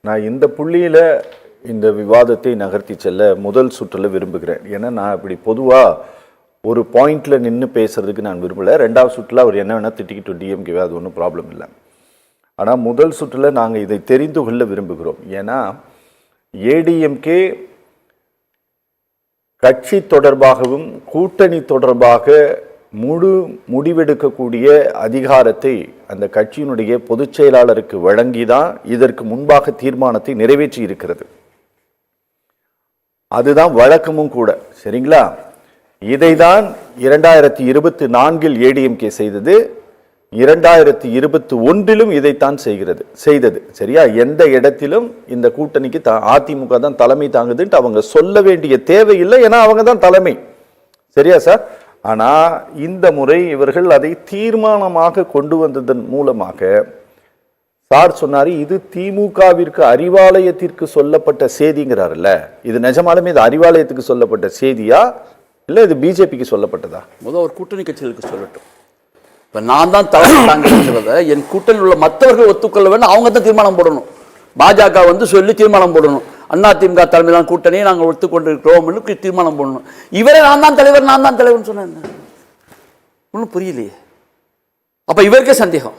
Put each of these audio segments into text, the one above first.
நான் இந்த புள்ளியில் இந்த விவாதத்தை நகர்த்தி செல்ல முதல் சுற்றில் விரும்புகிறேன். ஏன்னா நான் இப்படி பொதுவாக ஒரு பாயிண்டில் நின்று பேசுறதுக்கு நான் விரும்பலை. ரெண்டாவது சுற்றில் அவர் என்ன வேணால் திட்டிக்கிட்டு டிஎம்கேவே, அது ஒன்றும் ப்ராப்ளம் இல்லை. ஆனால் முதல் சுற்றில் நாங்கள் இதை தெரிந்து கொள்ள விரும்புகிறோம். ஏன்னா ஏடிஎம்கே கட்சி தொடர்பாகவும் கூட்டணி தொடர்பாக முழு முடிவெடுக்கக்கூடிய அதிகாரத்தை அந்த கட்சியினுடைய பொதுச் செயலாளருக்கு வழங்கிதான் இதற்கு முன்பாக தீர்மானத்தை நிறைவேற்றி இருக்கிறது. அதுதான் வழக்கமும் கூட. சரிங்களா? இதைதான் 2024 ஏடிஎம்கே செய்தது, 2021 இதைத்தான் செய்தது. சரியா? எந்த இடத்திலும் இந்த கூட்டணிக்கு அதிமுக தான் தலைமை தாங்குதுன்ட்டு அவங்க சொல்ல வேண்டிய தேவையில்லை. ஏன்னா அவங்க தான் தலைமை. சரியா சார்? ஆனா இந்த முறை இவர்கள் அதை தீர்மானமாக கொண்டு வந்ததன் மூலமாக சார் சொன்னாரு, இது திமுகவிற்கு அறிவாலயத்திற்கு சொல்லப்பட்ட செய்திங்கிறாருல்ல. இது நிஜமாலுமே இது அறிவாலயத்துக்கு சொல்லப்பட்ட செய்தியா இல்ல இது பிஜேபிக்கு சொல்லப்பட்டதா? முதல் ஒரு கூட்டணி கட்சிகளுக்கு சொல்லட்டும். இப்ப நான் தான் தலைமைங்கிறத என் கூட்டணியில் உள்ள மற்றவர்கள் ஒத்துக்கொள்ள வேண்டும். அவங்க தான் தீர்மானம் போடணும். பாஜக சொல்லி தீர்மானம் போடணும். அதிமுக தலைமையிலான கூட்டணியை நாங்கள் ஒத்துக்கொண்டிருக்கிறோம் தீர்மானம் போடணும். இவரே நான் தான் தலைவர் சொன்னேன். ஒன்றும் புரியலையே. அப்ப இவருக்கே சந்தேகம்.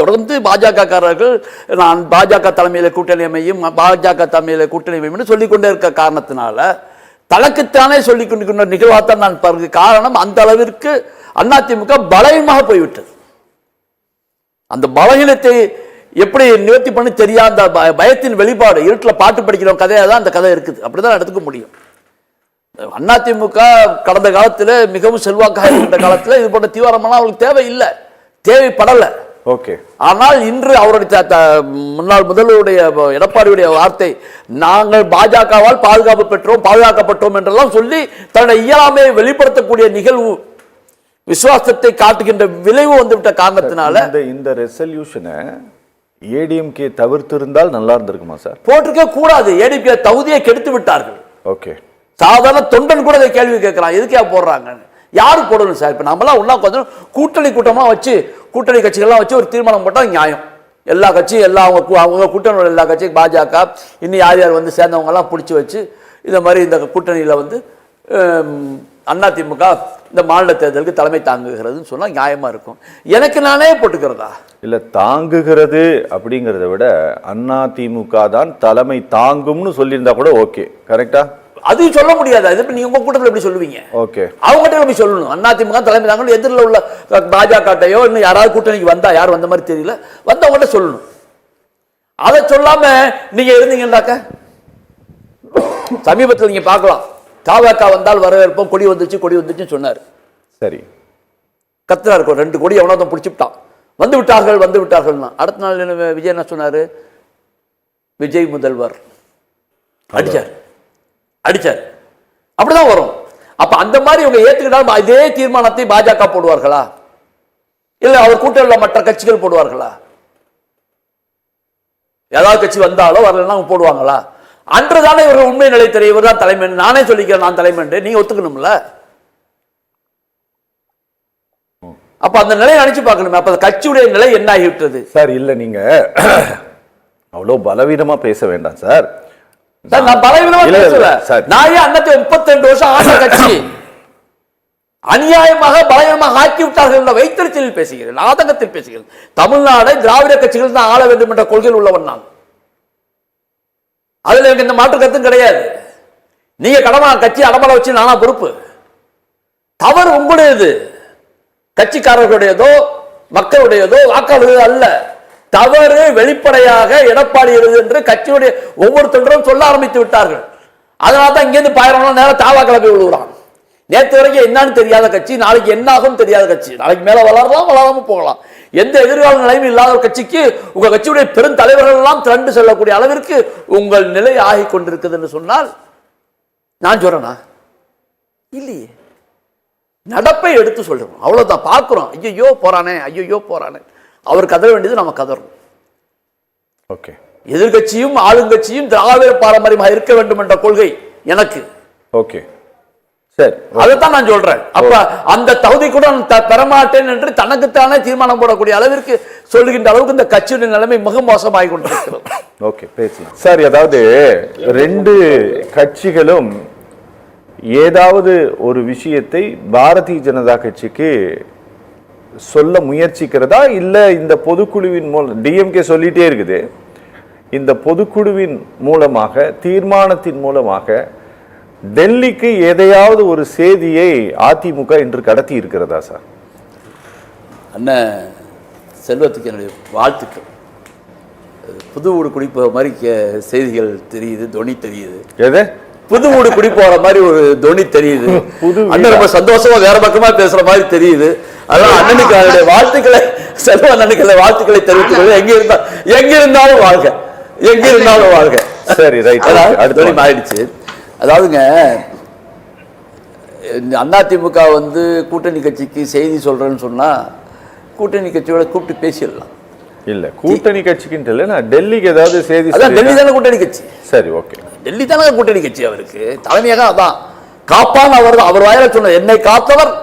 தொடர்ந்து பாஜக காரர்கள் நான் பாஜக தலைமையில கூட்டணி அமையும், பாஜக தலைமையில கூட்டணி அமையும் சொல்லிக்கொண்டே இருக்க காரணத்தினால தனக்குத்தானே சொல்லிக் கொண்டிருக்கின்ற நிகழ்வாத்தான் நான் பாருங்க. காரணம், அந்த அளவிற்கு அதிமுக பலவீனமாக போய்விட்டது. அந்த பலவீனத்தை எப்படி நிவர்த்தி பண்ணி தெரியாத பயத்தின் வெளிப்பாடு. இருட்டில் பாட்டு படிக்கிற கதையாக தான் அந்த கதை இருக்குது. அப்படிதான் எடுத்துக்க முடியும். அதிமுக கடந்த காலத்தில் மிகவும் செல்வாக்காக இருக்கின்ற காலத்தில் இது போன்ற தீவிரமான அவங்களுக்கு தேவையில்லை, தேவைப்படலை. ஓகே. ஆனால் இன்று அவருடைய முன்னாள் முதல்வருடைய எடப்பாடியுடைய வார்த்தை, நாங்கள் பாஜகவால் பாதுகாப்பு பெற்றோம், பாதுகாக்கப்பட்டோம் என்றெல்லாம் சொல்லி தன்னுடைய இயலாமையை வெளிப்படுத்தக்கூடிய நிகழ்வு, விசுவாசத்தை காட்டுகின்ற விளைவு வந்துவிட்ட காரணத்தினால இந்த ரெசல்யூஷனை ஏடிஎம்கே தவிர்த்திருந்தால் நல்லா இருந்திருக்குமா சார்? போட்டிருக்க கூடாது. ஏடிஎம்கே தகுதியை கெடுத்து விட்டார்கள். ஓகே. சாதாரண தொண்டன் கூட கேள்வி கேட்கிறான், எதுக்கே போடுறாங்க, யாரு போடணும் சார்? இப்ப நம்மளாம் உள்ள கொஞ்சம் கூட்டணி கூட்டமா வச்சு கூட்டணி கட்சிகள்லாம் வச்சு ஒரு தீர்மானம் போட்டா நியாயம். எல்லா கட்சியும் எல்லா அவங்க கூட்டணியோட எல்லா கட்சியும் பாஜக இன்னும் யார் யார் சேர்ந்தவங்க எல்லாம் பிடிச்சி வச்சு இந்த மாதிரி இந்த கூட்டணியில அதிமுக இந்த மாநில தேர்தலுக்கு தலைமை தாங்குகிறதுன்னு சொன்னா நியாயமா இருக்கும். எனக்கு நானே போட்டுக்கிறதா? இல்ல, தாங்குகிறது அப்படிங்கிறத விட அதிமுக தான் தலைமை தாங்கும்னு சொல்லியிருந்தா கூட ஓகே. கரெக்டா? அது சொல்ல முடியாது. அது நீங்க உங்க கூட்டத்தில் எப்படி சொல்லுவீங்க? ஓகே. அவங்ககிட்ட எப்படி சொல்லணும்? அதிமுக தலைமை தாங்கணும். எதிரில் உள்ள பாஜகட்டையோ இன்னும் யாராவது கூட்டணிக்கு வந்தா, யார் வந்த மாதிரி தெரியல, வந்தவங்ககிட்ட சொல்லணும். அதை சொல்லாம நீங்க இருந்தீங்கன்னாக்க சமீபத்தில் நீங்க பார்க்கலாம், தாவக வந்தால் வரவேற்போம், கொடி வந்துச்சுன்னு சொன்னார். சரி, கத்துறா இருக்கும். 2 கொடி எவனோ பிடிச்சிட்டான், வந்து விட்டார்கள். அடுத்த நாள் விஜய் என்ன சொன்னாரு? விஜய் முதல்வர் அடிச்சார். அப்படிதான் வரும். அப்ப அந்த மாதிரி இவங்க ஏத்துக்கிட்டாலும் இதே தீர்மானத்தை பாஜக போடுவார்களா? இல்ல அவர் கூட்டணியில் மற்ற கட்சிகள் போடுவார்களா? ஏதாவது கட்சி வந்தாலோ வரலன்னா போடுவாங்களா? அன்றுதானே இவர்கள் உண்மை நிலை தெரியும். இவர் தான் தலைமை, நானே சொல்லிக்கிறேன் நான் தலைமை, நீங்க ஒத்துக்கணும்ல. அப்ப அந்த நிலையை நினைச்சு பார்க்கணுமே. அப்ப கட்சியுடைய நிலை என்ன ஆகிவிட்டது சார்? இல்ல, நீங்க அவ்வளவு பலவீனமா பேச வேண்டாம் சார். நான் பலவீனமா பேசல. நான் 32 வருஷம் ஆண்ட கட்சி அநியாயமாக பலவீனமாக ஆக்கி விட்டார்கள் வைத்தறிச்சலில் பேசுகிறேன், ஆதங்கத்தில் பேசுகிறேன். தமிழ்நாடை திராவிட கட்சிகள் தான் ஆள வேண்டும் என்ற கொள்கையில் உள்ளவன் நான். அதுல எனக்கு இந்த மாற்று கருத்தும் கிடையாது. நீங்க கட்சி அடமலை வச்சு நானா பொறுப்பு? தவறு உங்களுடையது, கட்சிக்காரர்களுடையதோ மக்களுடையதோ வாக்காளர்கள் அல்ல. தவறு வெளிப்படையாக எடப்பாடி எழுது என்று கட்சியுடைய ஒவ்வொரு தொண்டரும் சொல்ல ஆரம்பித்து விட்டார்கள். அதனால தான் இங்கிருந்து பாயிரம் நேரம் தாவா கிளப்பி விழுகிறான். நேற்று வரைக்கும் என்னன்னு தெரியாத கட்சி, நாளைக்கு என்ன ஆகும் தெரியாத கட்சி, நாளைக்கு மேல வளரலாம் வளராம போகலாம். எந்த எதிர்கால நிலையும் இல்லாத ஒரு கட்சிக்கு உங்க கட்சியுடைய பெரும் தலைவர்கள் எல்லாம் திரண்டு செல்லக்கூடிய அளவிற்கு உங்கள் நிலை ஆகி கொண்டிருக்குது என்று சொன்னால் நான் சொல்றேனா? இல்லையே. நடப்பை எடுத்து சொல்றோம், அவ்வளவுதான். பார்க்கிறோம், ஐயோ போறானே, அவர் கதற வேண்டியது நம்ம கதறணும். ஓகே. எதிர்கட்சியும் ஆளுங்கட்சியும் திராவிட பாரம்பரியமாக இருக்க வேண்டும் என்ற கொள்கை எனக்கு. ஓகே, சரி, அதைத்தான் நான் சொல்றேன். அப்ப அந்த தகுதி கூட பெறமாட்டேன் என்று தனக்குத்தானே தீர்மானம் போடக்கூடிய அளவிற்கு சொல்லுகின்ற அளவுக்கு இந்த கட்சியுடைய நிலைமை மிக மோசமாகி கொண்டிருக்கிறது. ஓகே, பேசலாம் சார். அதாவது ரெண்டு கட்சிகளும் ஏதாவது ஒரு விஷயத்தை பாரதிய ஜனதா கட்சிக்கு சொல்ல முயற்சிக்கிறதா, இல்ல இந்த பொதுக்குழுவின் மூலம் டிஎம்கே சொல்லிட்டே இருக்குது, இந்த பொதுக்குழுவின் மூலமாக தீர்மானத்தின் மூலமாக டெல்லிக்கு எதையாவது ஒரு செய்தியை அதிமுக இன்று கடத்தி இருக்கிறதா சார்? அண்ணன் செல்வத்துக்கு என்னுடைய வாழ்த்துக்கள். புது வீடு குடி போகிற மாதிரி செய்திகள் தெரியுது, தொனி தெரியுது. எது புது வீடு குடி போற மாதிரி ஒரு தொனி தெரியுது. அண்ணன் ரொம்ப சந்தோஷமா வேற பக்கமா பேசுற மாதிரி தெரியுது. அதான் அண்ணனுக்கு அவருடைய வாழ்த்துக்களை, செல்வ அண்ணனுக்கு வாழ்த்துக்களை தெரிவித்துக் எங்க இருந்தாலும் வாழ்க, எங்க இருந்தாலும் வாழ்க. சரி, ரைட். அடுத்த ஆயிடுச்சு. அதாவதுங்க, அதிமுக வந்து கூட்டணி கட்சிக்கு செய்தி சொல்றேன்னு சொன்னா கூட்டணி கட்சியோட கூப்பிட்டு பேசிடலாம். இல்ல, கூட்டணி கட்சிக்கு இல்ல, நான் டெல்லிக்கு ஏதாவது செய்தி. அதான் டெல்லி தானே கூட்டணி கட்சி. சரி, ஓகே. டெல்லி தானே கூட்டணி கட்சி. அவருக்கு தலைமையாக அதான் காப்பான். அவர் வாயில சொன்ன என்னை காத்தவர்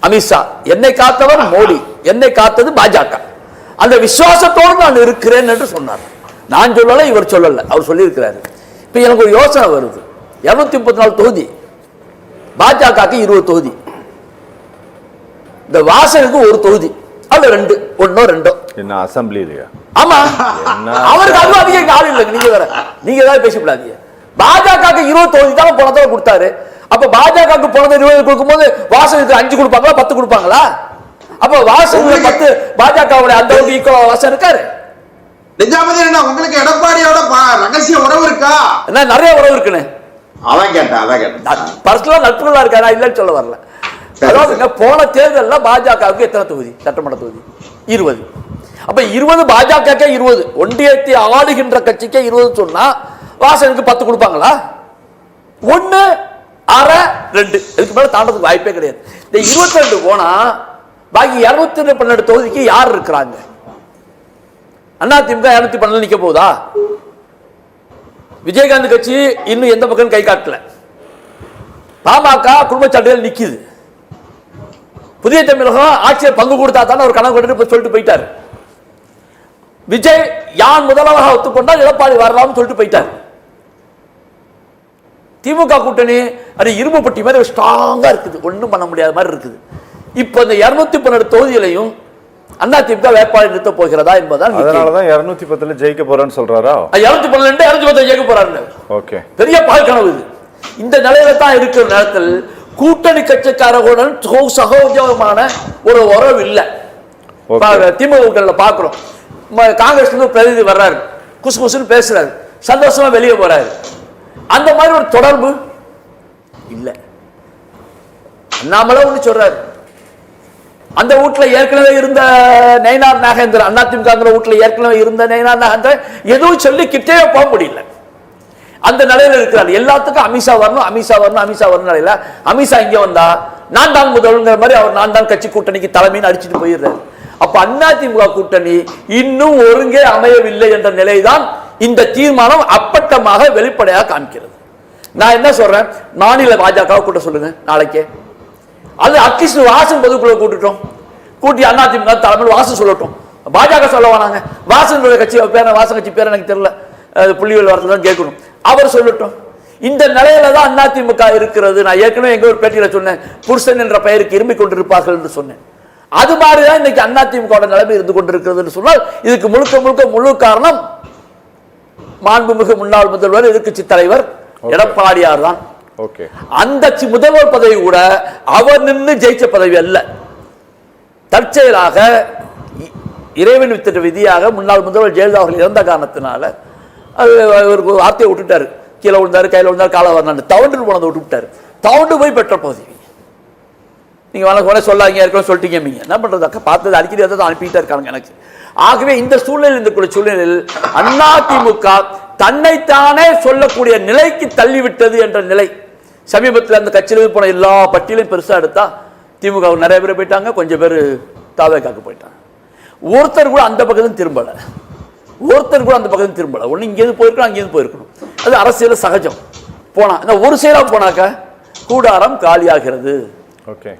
அமித்ஷா, என்னை காத்தவர் மோடி, என்னை காத்தது பாஜக. அந்த விசுவாசத்தோடு நான் இருக்கிறேன் என்று சொன்னார். நான் சொல்லல, இவர் சொல்லல, அவர் சொல்லியிருக்கிறாரு. இப்ப எனக்கு ஒரு யோசனை வருது. 234 தொகுதி, பாஜகவுக்கு 20 தொகுதி, இந்த வாசனுக்கு ஒரு தொகுதி, அது 2, 1 2 என்ன அசம்பிளி இல்லையா? ஆமா, அவருக்கு அது அதிகம் ஆள் இல்லை. நீங்க வேற, நீங்க ஏதாவது பேசக்கூடாது. பாஜகவுக்கு 20 தொகுதி தான் போன தடவை கொடுத்தாரு. அப்ப பாஜகவுக்கு போனது 20 கொடுக்கும்போது வாசனுக்கு 5 கொடுப்பாங்களா, 10 கொடுப்பாங்களா? அப்ப வாசனுக்கு 10 பாஜகவுடைய அந்த அளவுக்கு ஈக்குவலா வாசன் இருக்காரு. நிஜாமதி என்ன உங்களுக்கு எடப்பாடியோட ரகசிய உறவு இருக்கா? என்ன நிறைய உறவு இருக்குன்னு அதான் கேட்டேன். பர்சனலா நட்புகளா இருக்கா? நான் இல்லைன்னு சொல்ல வரல. அதாவது போன தேர்தலில் பாஜகவுக்கு எத்தனை தொகுதி? சட்டமன்ற தொகுதி 20. அப்ப 20 பாஜக 20, ஒன்றியத்தை ஆளுகின்ற கட்சிக்கே 20 சொன்னா வாசனுக்கு 10 கொடுப்பாங்களா? 1 1/2 2, இதுக்கு மேல தாண்டதுக்கு வாய்ப்பே கிடையாது. இந்த 22 போனா பாக்கி 212 தொகுதிக்கு யார் இருக்கிறாங்க? அதிமுக 212 நிக்க போதா? விஜயகாந்த் கட்சி இன்னும் எந்த பக்கம் கை காட்டல. பாமக குடும்பச்சாட்டையில் நிக்குது. புதிய தமிழகம் ஆட்சியை பங்கு கொடுத்தா தானே ஒரு கணக்கு சொல்லிட்டு போயிட்டார். விஜய் யான் முதல்வராக ஒத்துக்கொண்டால் எடப்பாடி வரலாம்னு சொல்லிட்டு போயிட்டார். திமுக கூட்டணி அது இரும்பு பட்டி மாதிரி ஸ்ட்ராங்கா இருக்குது, ஒன்றும் பண்ண முடியாத மாதிரி இருக்குது. இப்ப இந்த 212 தொகுதியிலையும் அதிமுக வேட்பாளர் நிறுத்த போகிறதா என்பதால், அதனாலதான் 210 ஜெயிக்க போறேன்னு சொல்றாரா? 212 210 ஜெயிக்க போறாரு. ஓகே, பெரிய பால் கனவு இது. இந்த நிலையில தான் இருக்கிற நேரத்தில் கூட்டணி கட்சிக்காரர்களுடன் சகோஜமான ஒரு உறவு இல்லை. திமுக பாக்குறோம், காங்கிரஸ் பிரதிநிதி வர்றாரு, குசு குசுன்னு பேசுறாரு, சந்தோஷமா வெளியே போறாரு. அந்த மாதிரி ஒரு தொடர்பு இல்லை. அண்ணாமலை ஒண்ணு சொல்றாரு, அந்த வீட்டுல ஏற்கனவே இருந்த நயினார் நாகேந்திரன், அதிமுக வீட்டுல ஏற்கனவே இருந்த நயினார் நாகேந்திரன் எதுவும் சொல்லி கிட்டே போக முடியல. அந்த நிலையில இருக்கிறார். எல்லாத்துக்கும் அமித்ஷா வரணும், அமித்ஷா வரணும், அமித்ஷா வரணும் நிலையில அமித்ஷா இங்க வந்தா நான் தான் முதல்ங்கிற மாதிரி அவர் நான் தான் கட்சி கூட்டணிக்கு தலைமைன்னு அடிச்சுட்டு போயிடுறாரு. அப்ப அதிமுக கூட்டணி இன்னும் ஒருங்கே அமையவில்லை என்ற நிலைதான் இந்த தீர்மானம் அப்பட்டமாக வெளிப்படையாக காமிக்கிறது. நான் என்ன சொல்றேன், மாநில பாஜக கூட்ட சொல்லுங்க நாளைக்கே. அது அட்லீஸ்ட் வாசன் பொதுக்குள்ள கூட்டுட்டோம், கூட்டி அதிமுக தலைமையில் வாசன் சொல்லட்டும். பாஜக சொல்ல வேணாங்க, வாசன் கட்சி பேர, வாசன் கட்சி பேர் எனக்கு தெரியல, புள்ளிகள் வாரத்தில் தான் கேட்கணும், அவர் சொல்லட்டும். இந்த நிலையில தான் அதிமுக இருக்கிறது. நான் ஏற்கனவே எங்க ஒரு பேட்டியில சொன்னேன், புருஷன் என்ற பெயருக்கு இரும்பிக் கொண்டிருப்பார்கள் என்று சொன்னேன். அது மாதிரிதான் இன்னைக்கு அதிமுக நிலைமை இருந்து கொண்டிருக்கிறது என்று சொன்னால் இதுக்கு முழுக்க முழுக்க முழு காரணம் மாண்புமிகு முன்னாள் முதல்வர் எதிர்க்கட்சி தலைவர் எடப்பாடியார் தான். அந்த முதல்வர் பதவி கூட அவர் நின்று ஜெயிச்ச பதவி அல்ல, தற்செயலாக இறைவன் வித்திட்ட விதியாக முன்னாள் முதல்வர் ஜெயலலிதா அவர்கள் இறந்த காரணத்தினால ஒரு வார்த்தையை விட்டுட்டாரு. கீழே விழுந்தாரு, கையில் விழுந்தாரு, காலை வரலான்னு தவண்டு போனதை விட்டுவிட்டாரு. தவண்டு போய் பெற்ற பதவி. நீங்க வேணா சொல்லாங்க, ஏற்கனவே சொல்லிட்டீங்க. என்ன பண்றது, அக்கா பார்த்தது அடிக்கடி அதை அனுப்பிட்டே இருக்காங்க எனக்கு. ஆகவே இந்த சூழ்நிலையில், இந்த சூழ்நிலையில் அதிமுக தன்னைத்தானே சொல்லக்கூடிய நிலைக்கு தள்ளிவிட்டது என்ற நிலை. சமீபத்தில் அந்த கட்சியில் போன எல்லா பட்டியலையும் பெருசா எடுத்தா திமுக நிறைய பேர் போயிட்டாங்க, கொஞ்சம் பேர் தாவேக்காக்கு போயிட்டாங்க. ஒருத்தர் கூட அந்த பக்கத்தும் திரும்பல, ஒருத்தர் கூட அந்த பக்கத்தும் திரும்பல. ஒன்று இங்கேருந்து போயிருக்கணும், அங்கேருந்து போயிருக்கணும். அது அரசியல் சகஜம். போனா இந்த ஒரு செயலா போனாக்கா கூடாரம் காலியாகிறது. ஓகே,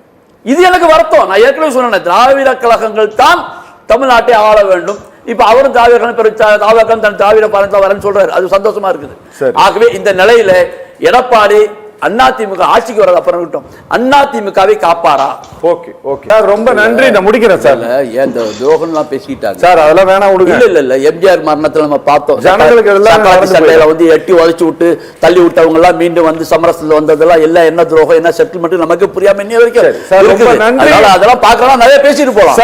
இது எனக்கு வருத்தம். நான் ஏற்கனவே சொன்னேன், திராவிட கழகங்கள் தான் தமிழ்நாட்டை ஆள வேண்டும். இப்ப அவரும் தாவேகன் தன் திராவிட பாரம்பரியம் வரேன்னு சொல்றாரு. அது சந்தோஷமா இருக்குது. ஆகவே இந்த நிலையில எடப்பாடி அதிமுக ஆட்சிக்கு வர்றது அப்புறம் விட்டோம், அதிமுகவை காப்பாரா? ஓகே ஓகே சார், ரொம்ப நன்றி. நான் முடிக்கிறேன் சார். ஏன் இந்த துரோகம்லாம் பேசிட்டாங்க சார், அதெல்லாம் வேணாம் விடுங்க. இல்ல எம்ஜிஆர் மரணத்துல நம்ம பார்த்தோம், ஜனங்களுக்கு எல்லாம் சட்டையில வந்து எட்டி உழைச்சு விட்டு தள்ளி விட்டவங்க எல்லாம் மீண்டும் வந்து சமரசத்துல வந்ததெல்லாம் எல்லாம் என்ன துரோகம் என்ன செட்டில்மெண்ட் நமக்கு புரியாம இன்னி வரைக்கும். அதெல்லாம் அதெல்லாம் பார்க்கலாம், நிறைய பேசிட்டு போலாம்.